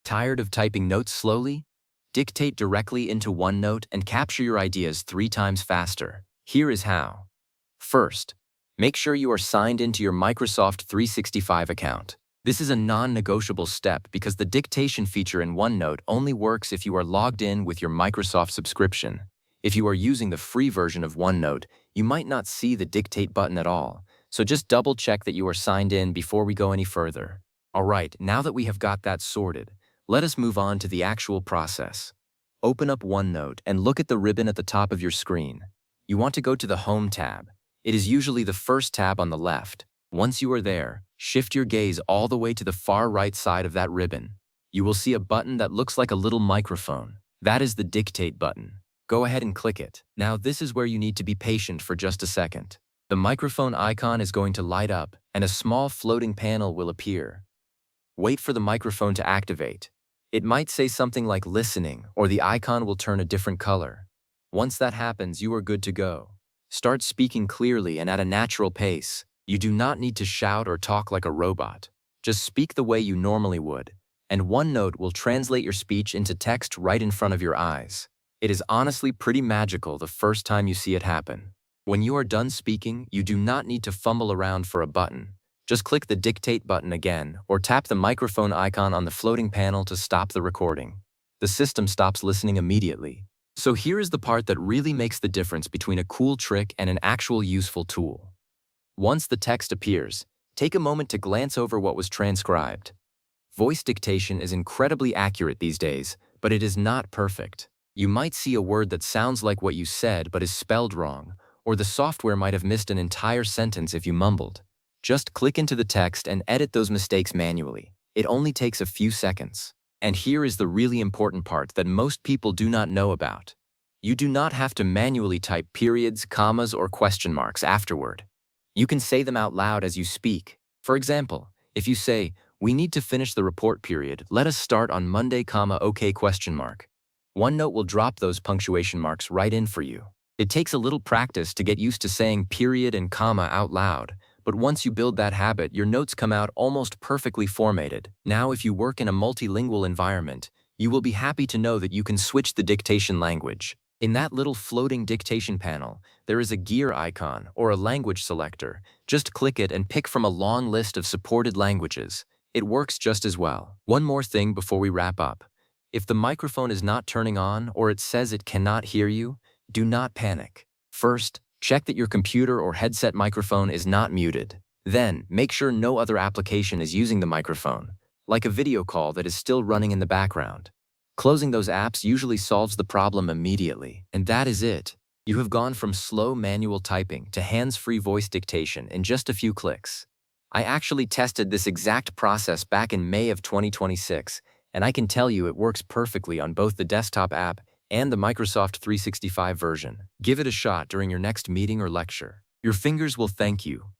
Tired of typing notes slowly? Dictate directly into OneNote and capture your ideas 3 times faster. Here is how. First, make sure you are signed into your Microsoft 365 account. This is a non-negotiable step because the dictation feature in OneNote only works if you are logged in with your Microsoft subscription. If you are using the free version of OneNote, you might not see the dictate button at all, so just double-check that you are signed in before we go any further. Alright, now that we have got that sorted, let us move on to the actual process. Open up OneNote and look at the ribbon at the top of your screen. You want to go to the Home tab. It is usually the first tab on the left. Once you are there, shift your gaze all the way to the far right side of that ribbon. You will see a button that looks like a little microphone. That is the Dictate button. Go ahead and click it. Now this is where you need to be patient for just a second. The microphone icon is going to light up and a small floating panel will appear. Wait for the microphone to activate. It might say something like listening, or the icon will turn a different color. Once that happens, you are good to go. Start speaking clearly and at a natural pace. You do not need to shout or talk like a robot. Just speak the way you normally would, and OneNote will translate your speech into text right in front of your eyes. It is honestly pretty magical the first time you see it happen. When you are done speaking, you do not need to fumble around for a button. Just click the Dictate button again, or tap the microphone icon on the floating panel to stop the recording. The system stops listening immediately. So here is the part that really makes the difference between a cool trick and an actual useful tool. Once the text appears, take a moment to glance over what was transcribed. Voice dictation is incredibly accurate these days, but it is not perfect. You might see a word that sounds like what you said but is spelled wrong, or the software might have missed an entire sentence if you mumbled. Just click into the text and edit those mistakes manually. It only takes a few seconds. And here is the really important part that most people do not know about. You do not have to manually type periods, commas, or question marks afterward. You can say them out loud as you speak. For example, if you say, "We need to finish the report period. Let us start on Monday, OK question mark." OneNote will drop those punctuation marks right in for you. It takes a little practice to get used to saying period and comma out loud, but once you build that habit, your notes come out almost perfectly formatted. Now, if you work in a multilingual environment, you will be happy to know that you can switch the dictation language. In that little floating dictation panel, there is a gear icon or a language selector. Just click it and pick from a long list of supported languages. It works just as well. One more thing before we wrap up. If the microphone is not turning on or it says it cannot hear you, do not panic. First, check that your computer or headset microphone is not muted. Then, make sure no other application is using the microphone, like a video call that is still running in the background. Closing those apps usually solves the problem immediately. And that is it. You have gone from slow manual typing to hands-free voice dictation in just a few clicks. I actually tested this exact process back in May of 2026, and I can tell you it works perfectly on both the desktop app and the Microsoft 365 version. Give it a shot during your next meeting or lecture. Your fingers will thank you.